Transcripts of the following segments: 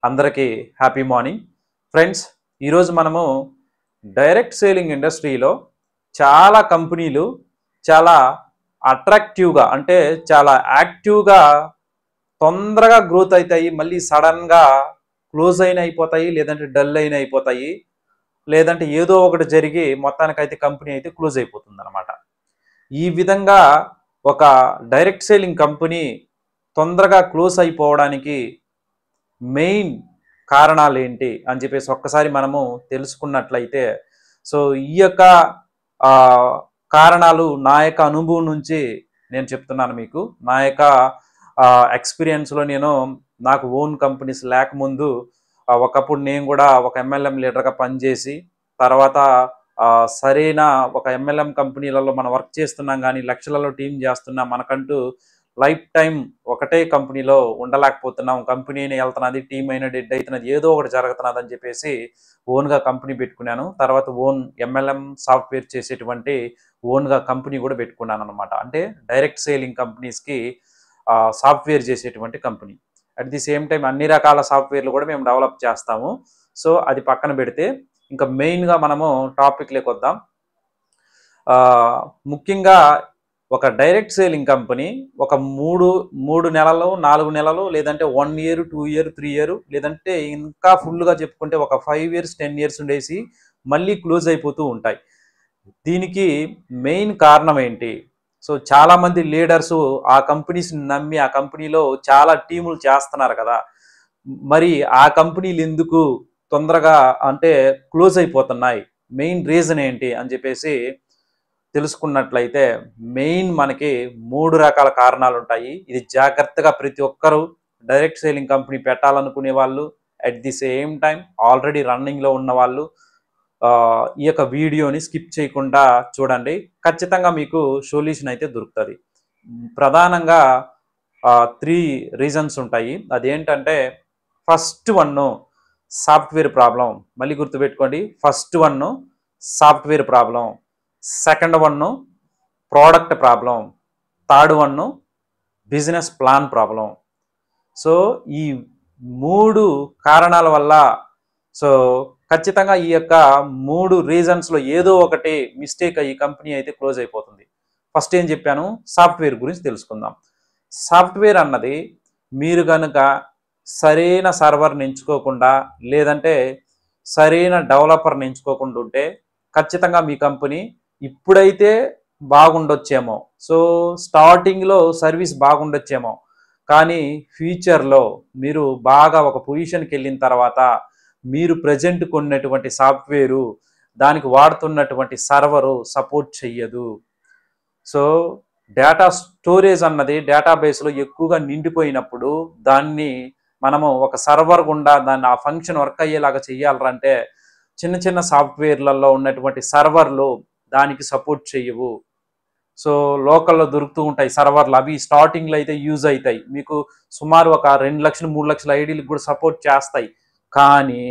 అందరికీ happy morning friends. ఈరోజు మనము డైరెక్ట్ సేలింగ్ ఇండస్ట్రీలో చాలా కంపెనీలు చాలా అట్రాక్టివ్గా అంటే చాలా యాక్టివ్గా తొందరగా గ్రోత్ అవుతాయి, మళ్ళీ సడన్గా క్లోజ్ అయిపోతాయి, లేదంటే డల్ అయిపోతాయి, లేదంటే ఏదో ఒకటి జరిగి మొత్తానికైతే కంపెనీ అయితే క్లోజ్ అయిపోతుంది అనమాట. ఈ విధంగా ఒక డైరెక్ట్ సేలింగ్ కంపెనీ తొందరగా క్లోజ్ అయిపోవడానికి మెయిన్ కారణాలు ఏంటి అని చెప్పేసి ఒక్కసారి మనము తెలుసుకున్నట్లయితే, సో ఈ యొక్క ఆ, కారణాలు నా యొక్క అనుభవం నుంచి నేను చెప్తున్నాను మీకు. నా యొక్క ఎక్స్పీరియన్స్లో నాకు ఓన్ కంపెనీస్ లేకముందు ఒకప్పుడు నేను కూడా ఒక ఎంఎల్ఎం లీడర్గా పనిచేసి తర్వాత సరైన ఒక ఎంఎల్ఎం కంపెనీలలో మనం వర్క్ చేస్తున్నాం, కానీ లక్షలలో టీం చేస్తున్నాం, మనకంటూ లైఫ్ టైం ఒకటే కంపెనీలో ఉండలేకపోతున్నాం, కంపెనీ అయినా వెళ్తున్నది, టీం అయినా డెడ్ అవుతున్నది, ఏదో ఒకటి జరుగుతున్నది అని చెప్పేసి ఓన్గా కంపెనీ పెట్టుకున్నాను. తర్వాత ఓన్ ఎంఎల్ఎం సాఫ్ట్వేర్ చేసేటువంటి ఓన్గా కంపెనీ కూడా పెట్టుకున్నాను అనమాట. అంటే డైరెక్ట్ సేలింగ్ కంపెనీస్కి సాఫ్ట్వేర్ చేసేటువంటి company. At the same time అన్ని రకాల సాఫ్ట్వేర్లు కూడా మేము డెవలప్ చేస్తాము. సో అది పక్కన పెడితే ఇంకా మెయిన్గా మనము టాపిక్లోకి వద్దాం. ముఖ్యంగా ఒక డైరెక్ట్ సేలింగ్ కంపెనీ ఒక మూడు నెలలు, 4 నెలలు, లేదంటే 1 ఇయర్, 2 ఇయర్, 3 ఇయర్, లేదంటే ఇంకా ఫుల్గా చెప్పుకుంటే ఒక 5 ఇయర్స్, 10 ఇయర్స్ ఉండేసి మళ్ళీ క్లోజ్ అయిపోతూ ఉంటాయి. దీనికి మెయిన్ కారణం ఏంటి? సో చాలామంది లీడర్స్ ఆ కంపెనీస్ని నమ్మి ఆ కంపెనీలో చాలా టీములు చేస్తున్నారు కదా, మరి ఆ కంపెనీలు ఎందుకు తొందరగా అంటే క్లోజ్ అయిపోతున్నాయి, మెయిన్ రీజన్ ఏంటి అని చెప్పేసి తెలుసుకున్నట్లయితే మెయిన్ మనకి 3 రకాల కారణాలు ఉంటాయి. ఇది జాగ్రత్తగా ప్రతి ఒక్కరూ డైరెక్ట్ సేలింగ్ కంపెనీ పెట్టాలనుకునే వాళ్ళు, at the same time already రన్నింగ్లో ఉన్న వాళ్ళు ఈ యొక్క వీడియోని స్కిప్ చేయకుండా చూడండి. ఖచ్చితంగా మీకు సొల్యూషన్ అయితే దొరుకుతుంది. ప్రధానంగా 3 రీజన్స్ ఉంటాయి. అదేంటంటే ఫస్ట్ వన్ సాఫ్ట్వేర్ ప్రాబ్లం. మళ్ళీ గుర్తుపెట్టుకోండి, first one software problem, second one product problem, third one business plan problem. So ఈ 3 కారణాల వల్ల సో ఖచ్చితంగా ఈ యొక్క 3 రీజన్స్లో ఏదో ఒకటి మిస్టేక్ అయ్యి కంపెనీ అయితే క్లోజ్ అయిపోతుంది. ఫస్ట్ ఏం చెప్పాను, సాఫ్ట్వేర్ గురించి తెలుసుకుందాం. సాఫ్ట్వేర్ అన్నది మీరు కనుక సరైన సర్వర్ని ఎంచుకోకుండా, లేదంటే సరైన డెవలపర్ని ఎంచుకోకుండా ఉంటే ఖచ్చితంగా మీ కంపెనీ ఇప్పుడైతే బాగుండొచ్చేమో, సో స్టార్టింగ్లో సర్వీస్ బాగుండొచ్చేమో, కానీ ఫ్యూచర్లో మీరు బాగా ఒక పొజిషన్కి వెళ్ళిన తర్వాత మీరు ప్రజెంట్ కొన్నటువంటి సాఫ్ట్వేరు, దానికి వాడుతున్నటువంటి సర్వరు సపోర్ట్ చెయ్యదు. సో డేటా స్టోరేజ్ అన్నది డేటాబేస్లో ఎక్కువగా నిండిపోయినప్పుడు దాన్ని మనము ఒక సర్వర్ గుండా దాన్ని ఆ ఫంక్షన్ వర్క్ అయ్యేలాగా చెయ్యాలంటే చిన్న చిన్న సాఫ్ట్వేర్లలో ఉన్నటువంటి సర్వర్లు దానికి సపోర్ట్ చేయవు. సో లోకల్లో దొరుకుతూ ఉంటాయి సర్వర్లు, అవి స్టార్టింగ్లో అయితే యూజ్ అవుతాయి, మీకు సుమారు ఒక 2 లక్షలు 3 లక్షల ఐడీలకు కూడా సపోర్ట్ చేస్తాయి. కానీ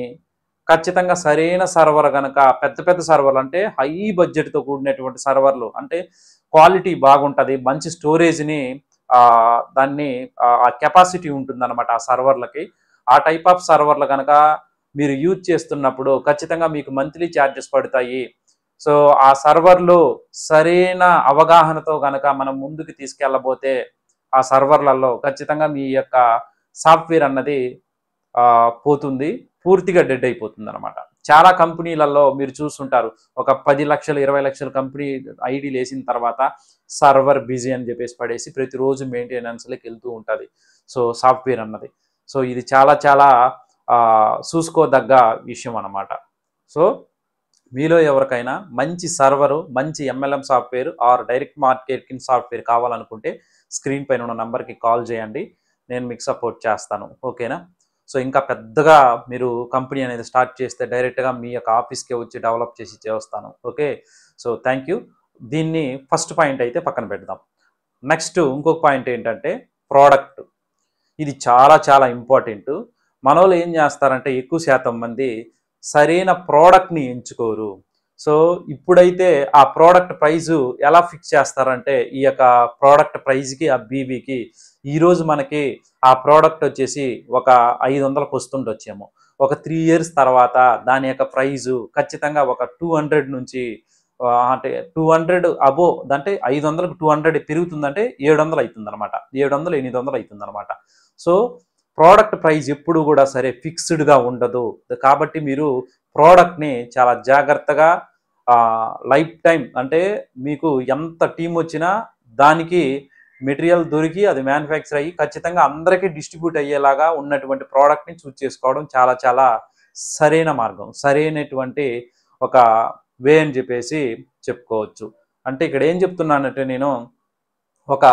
ఖచ్చితంగా సరైన సర్వర్ కనుక, పెద్ద పెద్ద సర్వర్లు అంటే హై బడ్జెట్తో కూడినటువంటి సర్వర్లు, అంటే క్వాలిటీ బాగుంటుంది, మంచి స్టోరేజ్ని దాన్ని ఆ కెపాసిటీ ఉంటుందన్నమాట ఆ సర్వర్లకి. ఆ టైప్ ఆఫ్ సర్వర్లు కనుక మీరు యూజ్ చేస్తున్నప్పుడు ఖచ్చితంగా మీకు మంత్లీ ఛార్జెస్ పడతాయి. సో ఆ సర్వర్లు సరైన అవగాహనతో కనుక మనం ముందుకు తీసుకెళ్ళబోతే ఆ సర్వర్లలో ఖచ్చితంగా మీ యొక్క సాఫ్ట్వేర్ అన్నది పోతుంది, పూర్తిగా డెడ్ అయిపోతుంది అనమాట. చాలా కంపెనీలలో మీరు చూస్తుంటారు, ఒక 10 లక్షలు 20 లక్షల కంపెనీ ఐడీలు వేసిన తర్వాత సర్వర్ బిజీ అని చెప్పేసి పడేసి ప్రతిరోజు మెయింటెనెన్స్లోకి వెళ్తూ ఉంటుంది సో సాఫ్ట్వేర్ అన్నది. సో ఇది చాలా చాలా చూసుకోదగ్గ విషయం అన్నమాట. సో మీలో ఎవరికైనా మంచి సర్వరు, మంచి MLM software or direct marketing software కావాలనుకుంటే స్క్రీన్ పైన ఉన్న నంబర్కి కాల్ చేయండి, నేను మీకు సపోర్ట్ చేస్తాను. ఓకేనా? సో ఇంకా పెద్దగా మీరు కంపెనీ అనేది స్టార్ట్ చేస్తే డైరెక్ట్గా మీ యొక్క ఆఫీస్కే వచ్చి డెవలప్ చేసి చేస్తాను. Okay, so thank you. దీన్ని ఫస్ట్ పాయింట్ అయితే పక్కన పెడదాం. నెక్స్ట్ ఇంకొక పాయింట్ ఏంటంటే ప్రోడక్ట్. ఇది చాలా చాలా ఇంపార్టెంట్. మన వాళ్ళు ఏం చేస్తారంటే ఎక్కువ శాతం మంది సరైన ప్రోడక్ట్ని ఎంచుకోరు. సో ఇప్పుడైతే ఆ ప్రోడక్ట్ ప్రైజు ఎలా ఫిక్స్ చేస్తారంటే ఈ యొక్క ప్రోడక్ట్ ప్రైజ్కి ఆ బీబీకి ఈరోజు మనకి ఆ ప్రోడక్ట్ వచ్చేసి ఒక 500కి వస్తుండొచ్చేమో. ఒక 3 ఇయర్స్ తర్వాత దాని యొక్క ప్రైజు ఖచ్చితంగా ఒక 200 నుంచి అంటే 200 అబోవ్ అంటే 500కి 200 పెరుగుతుందంటే 700 అవుతుందన్నమాట. 700, 800 అవుతుందన్నమాట. సో ప్రోడక్ట్ ప్రైస్ ఎప్పుడు కూడా సరే ఫిక్స్డ్‌గా ఉండదు. కాబట్టి మీరు ప్రోడక్ట్‌ని చాలా జాగ్రత్తగా లైఫ్ టైమ్ అంటే మీకు ఎంత టీమ్ వచ్చినా దానికి మెటీరియల్ దొరికి అది మ్యానుఫ్యాక్చర్ అయ్యి ఖచ్చితంగా అందరికీ డిస్ట్రిబ్యూట్ అయ్యేలాగా ఉన్నటువంటి ప్రోడక్ట్‌ని చూజ్ చేసుకోవడం చాలా చాలా సరైన మార్గం. సరైనటువంటి ఒక వే అని చెప్పేసి చెప్పుకోవచ్చు. అంటే ఇక్కడ ఏం చెప్తున్నానంటే నేను ఒక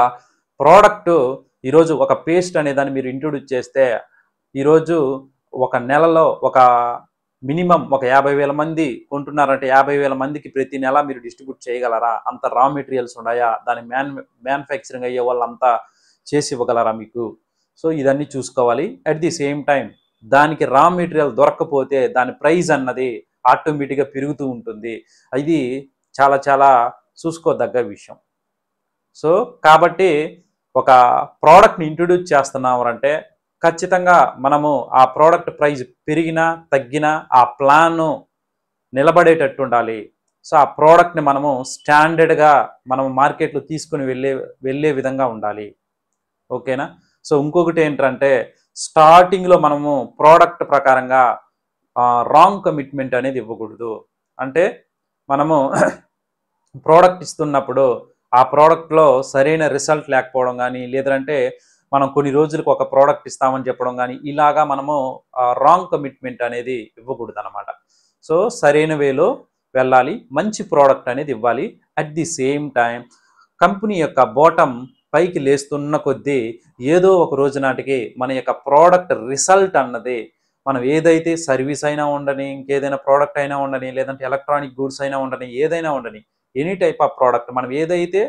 ప్రోడక్ట్ ఈరోజు ఒక పేస్ట్ అనే దాన్ని మీరు ఇంట్రొడ్యూస్ చేస్తే ఈరోజు ఒక నెలలో ఒక మినిమం ఒక 50,000 మంది కొంటున్నారంటే 50,000 మందికి ప్రతి నెల మీరు డిస్ట్రిబ్యూట్ చేయగలరా? అంత రా మెటీరియల్స్ ఉన్నాయా? దాని మ్యానుఫ్యాక్చరింగ్ అయ్యే వాళ్ళంతా చేసి ఇవ్వగలరా మీకు? సో ఇదన్నీ చూసుకోవాలి. అట్ ది సేమ్ టైం దానికి రా మెటీరియల్ దొరక్కపోతే దాని ప్రైస్ అన్నది ఆటోమేటిక్‌గా పెరుగుతూ ఉంటుంది. ఇది చాలా చాలా చూసుకోదగ్గ విషయం. సో కాబట్టి ఒక ప్రోడక్ట్‌ని ఇంట్రొడ్యూస్ చేస్తున్నాము అంటే ఖచ్చితంగా మనము ఆ ప్రోడక్ట్ ప్రైస్ పెరిగినా, తగ్గినా ఆ ప్లాను నిలబడేటట్టు ఉండాలి. సో ఆ ప్రోడక్ట్‌ని మనము స్టాండర్డ్‌గా మనం మార్కెట్‌లో తీసుకొని వెళ్ళే విధంగా ఉండాలి. ఓకేనా? సో ఇంకొకటి ఏంటంటే స్టార్టింగ్‌లో మనము ప్రోడక్ట్ ప్రకారంగా రాంగ్ కమిట్మెంట్ అనేది ఇవ్వకూడదు. అంటే మనము ప్రోడక్ట్ ఇస్తున్నప్పుడు ఆ ప్రోడక్ట్‌లో సరైన రిజల్ట్ లేకపోవడం గానీ, లేదంటే మనం కొన్ని రోజులకు ఒక ప్రోడక్ట్ ఇస్తామని చెప్పడం గానీ, ఇలాగా మనము రాంగ్ కమిట్మెంట్ అనేది ఇవ్వకూడదనమాట. సో సరైన వేలో వెళ్ళాలి. మంచి ప్రోడక్ట్ అనేది ఇవ్వాలి. At the same time company యొక్క బాటమ్ పైకి లేస్తున్న కొద్దీ ఏదో ఒక రోజు నాటికి మన యొక్క ప్రోడక్ట్ రిజల్ట్ అన్నది మనం ఏదైతే సర్వీస్ అయినా ఉండని, ఇంకేదైనా ప్రోడక్ట్ అయినా ఉండని, లేదంటే ఎలక్ట్రానిక్ గూడ్స్ అయినా ఉండని, ఏదైనా ఉండని, ఎనీ టైప్ ఆఫ్ ప్రోడక్ట్ మనం ఏదైతే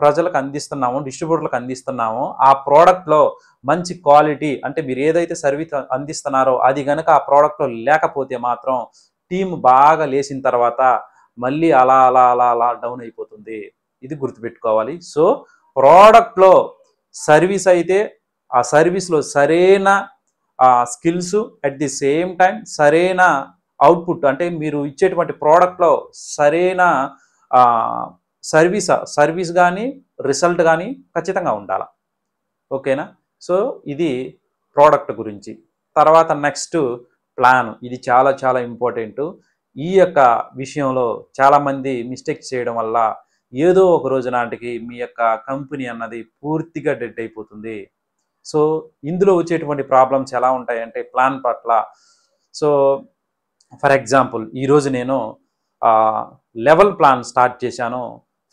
ప్రజలకు అందిస్తున్నామో, డిస్ట్రిబ్యూటర్లకు అందిస్తున్నామో ఆ ప్రోడక్ట్‌లో మంచి క్వాలిటీ అంటే మీరు ఏదైతే సర్వీస్ అందిస్తున్నారో అది గనక ఆ ప్రోడక్ట్‌లో లేకపోతే మాత్రం టీమ్ బాగా లేసిన తర్వాత మళ్ళీ అలా అలా అలా అలా డౌన్ అయిపోతుంది. ఇది గుర్తుపెట్టుకోవాలి. సో ప్రోడక్ట్‌లో సర్వీస్ అయితే ఆ సర్వీస్‌లో సరైన skills at the same time సరైన అవుట్‌పుట్ అంటే మీరు ఇచ్చేటువంటి ప్రోడక్ట్‌లో సరైన ఆహ్, సర్వీస్ గానీ, రిజల్ట్ గానీ ఖచ్చితంగా ఉండాల. ఓకేనా? సో ఇది ప్రోడక్ట్ గురించి. తర్వాత నెక్స్ట్ ప్లాన్. ఇది చాలా చాలా ఇంపార్టెంటు. ఈ యొక్క విషయంలో చాలామంది మిస్టేక్స్ చేయడం వల్ల ఏదో ఒక రోజు నాటికి మీ యొక్క కంపెనీ అన్నది పూర్తిగా డెడ్ అయిపోతుంది. సో ఇందులో వచ్చేటువంటి ప్రాబ్లమ్స్ ఎలా ఉంటాయంటే ప్లాన్ పట్ల సో ఫర్ ఎగ్జాంపుల్ ఈరోజు నేను లెవెల్ ప్లాన్ స్టార్ట్ చేశాను.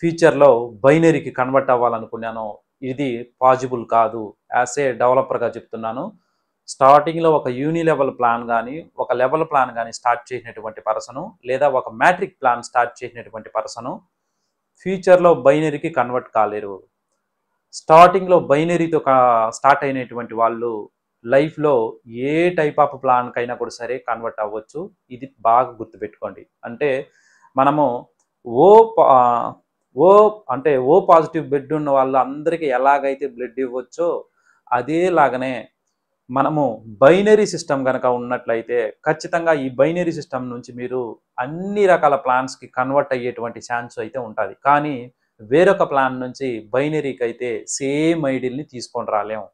ఫ్యూచర్‌లో బైనరీకి కన్వర్ట్ అవ్వాలనుకున్నాను. ఇది పాజిబుల్ కాదు. యాస్ ఏ డెవలపర్‌గా చెప్తున్నాను. స్టార్టింగ్‌లో ఒక యూని లెవెల్ ప్లాన్ గానీ, ఒక లెవెల్ ప్లాన్ గానీ స్టార్ట్ చేసినటువంటి పర్సను, లేదా ఒక మ్యాట్రిక్ ప్లాన్ స్టార్ట్ చేసినటువంటి పర్సను ఫ్యూచర్‌లో బైనరీకి కన్వర్ట్ కాలేరు. స్టార్టింగ్‌లో బైనరీతో స్టార్ట్ అయినటువంటి వాళ్ళు లైఫ్‌లో ఏ టైప్ ఆఫ్ ప్లాన్‌కైనా కూడా సరే కన్వర్ట్ అవ్వచ్చు. ఇది బాగా గుర్తుపెట్టుకోండి. అంటే మనము ఓ పా ఓ అంటే ఓ పాజిటివ్ బ్లడ్ ఉన్న వాళ్ళందరికీ ఎలాగైతే బ్లడ్ ఇవ్వచ్చో, అదేలాగానే మనము బైనరీ సిస్టమ్ గనక ఉన్నట్లయితే ఖచ్చితంగా ఈ బైనరీ సిస్టమ్ నుంచి మీరు అన్ని రకాల ప్లాన్స్‌కి కన్వర్ట్ అయ్యేటువంటి ఛాన్స్ అయితే ఉంటది. కానీ వేరొక ప్లాన్ నుంచి బైనరీకైతే సేమ్ ఐడీలని తీసుకొని రాలేము.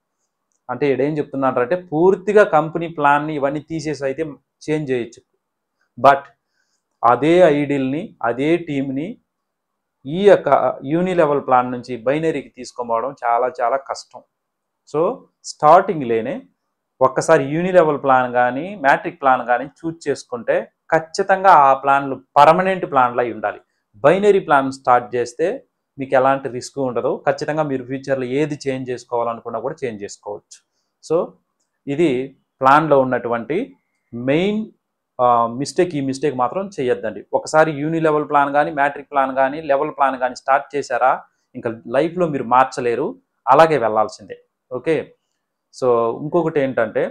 అంటే ఈడేం చెప్తున్నాడంటే పూర్తిగా కంపెనీ ప్లాన్‌ని ఇవన్నీ తీసేసి అయితే చేంజ్ చేయొచ్చు. బట్ అదే ఐడీలని, అదే టీమ్‌ని ఈ యొక్క యూని లెవెల్ ప్లాన్ నుంచి బైనరీకి తీసుకొనిపోవడం చాలా చాలా కష్టం. సో స్టార్టింగ్‌లోనే ఒక్కసారి యూని లెవెల్ ప్లాన్ గానీ, మ్యాట్రిక్ ప్లాన్ గానీ చూజ్ చేసుకుంటే ఖచ్చితంగా ఆ ప్లాన్‌లు పర్మనెంట్ ప్లాన్‌లయి ఉండాలి. బైనరీ ప్లాన్ స్టార్ట్ చేస్తే మీకు ఎలాంటి రిస్క్ ఉండదు. ఖచ్చితంగా మీరు ఫ్యూచర్‌లో ఏది చేంజ్ చేసుకోవాలనుకున్నా కూడా చేంజ్ చేసుకోవచ్చు. సో ఇది ప్లాన్‌లో ఉన్నటువంటి మెయిన్ మిస్టేక్. ఈ మిస్టేక్ మాత్రం చేయొద్దండి. ఒకసారి యూని లెవెల్ ప్లాన్ గానీ, మ్యాట్రిక్ ప్లాన్ గానీ, లెవెల్ ప్లాన్ గానీ స్టార్ట్ చేశారా ఇంకా లైఫ్‌లో మీరు మార్చలేరు. అలాగే వెళ్ళాల్సిందే. ఓకే. సో ఇంకొకటి ఏంటంటే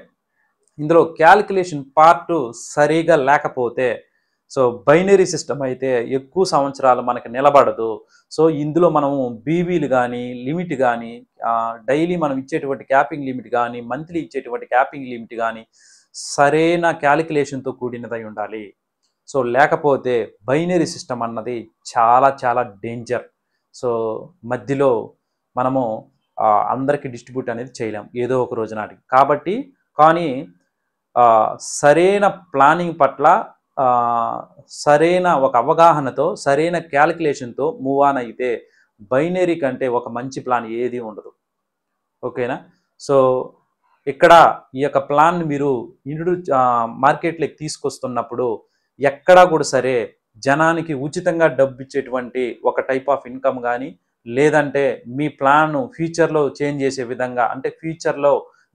ఇందులో క్యాలిక్యులేషన్ పార్ట్ సరిగా లేకపోతే సో బైనరీ సిస్టమ్ అయితే ఎక్కువ సంవత్సరాలు మనకి నిలబడదు. సో ఇందులో మనము బీవీలు కానీ, లిమిట్ కానీ, డైలీ మనం ఇచ్చేటువంటి క్యాపింగ్ లిమిట్ కానీ, మంత్లీ ఇచ్చేటువంటి క్యాపింగ్ లిమిట్ కానీ సరైన క్యాలిక్యులేషన్తో కూడినదై ఉండాలి. సో లేకపోతే బైనరీ సిస్టమ్ అన్నది చాలా చాలా డేంజర్. సో మధ్యలో మనము అందరికీ డిస్ట్రిబ్యూట్ అనేది చేయలేం ఏదో ఒక రోజు నాటికి. కాబట్టి కానీ సరైన ప్లానింగ్ పట్ల సరైన ఒక అవగాహనతో, సరైన క్యాలిక్యులేషన్తో మూవ్ ఆన్ అయితే బైనరీ కంటే ఒక మంచి ప్లాన్ ఏది ఉండదు. ఓకేనా? సో ఇక్కడ ఈ యొక్క ప్లాన్ మీరు మార్కెట్లోకి తీసుకొస్తున్నప్పుడు ఎక్కడా కూడా సరే జనానికి ఉచితంగా డబ్బు ఇచ్చేటువంటి ఒక టైప్ ఆఫ్ ఇన్కమ్ కానీ, లేదంటే మీ ప్లాన్ ఫ్యూచర్లో చేంజ్ చేసే విధంగా, అంటే ఫ్యూచర్లో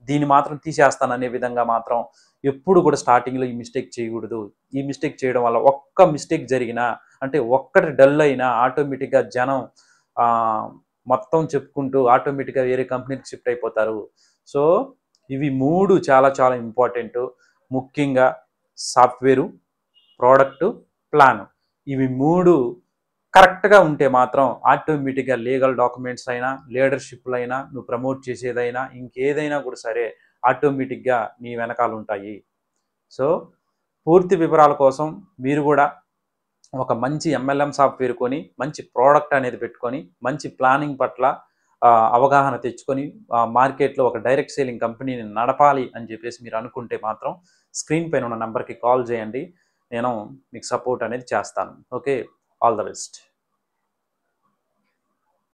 దీన్ని మాత్రం తీసేస్తాననే విధంగా మాత్రం ఎప్పుడు కూడా స్టార్టింగ్లో ఈ మిస్టేక్ చేయకూడదు. ఈ మిస్టేక్ చేయడం వల్ల ఒక్క మిస్టేక్ జరిగినా, అంటే ఒక్కటి డల్ అయినా ఆటోమేటిక్గా జనం మొత్తం చెప్పుకుంటూ ఆటోమేటిక్గా వేరే కంపెనీకి షిఫ్ట్ అయిపోతారు. సో ఇవి 3 చాలా చాలా ఇంపార్టెంట్. ముఖ్యంగా సాఫ్ట్వేరు, ప్రోడక్టు, ప్లాను. ఇవి 3 కరెక్ట్గా ఉంటే మాత్రం ఆటోమేటిక్గా లీగల్ డాక్యుమెంట్స్ అయినా, లీడర్షిప్లు అయినా, నువ్వు ప్రమోట్ చేసేదైనా, ఇంకేదైనా కూడా సరే ఆటోమేటిక్గా నీ వెనకాల ఉంటాయి. సో పూర్తి వివరాల కోసం మీరు కూడా ఒక మంచి ఎంఎల్ఎం సాఫ్ట్వేర్ కొని, మంచి ప్రోడక్ట్ అనేది పెట్టుకొని, మంచి ప్లానింగ్ పట్ల అవగాహన తెచ్చుకొని, మార్కెట్లో ఒక డైరెక్ట్ సేలింగ్ కంపెనీని నడపాలి అని చెప్పేసి మీరు అనుకుంటే మాత్రం స్క్రీన్ పైన ఉన్న నెంబర్కి కాల్ చేయండి. నేను మీకు సపోర్ట్ అనేది చేస్తాను. Okay, all the best.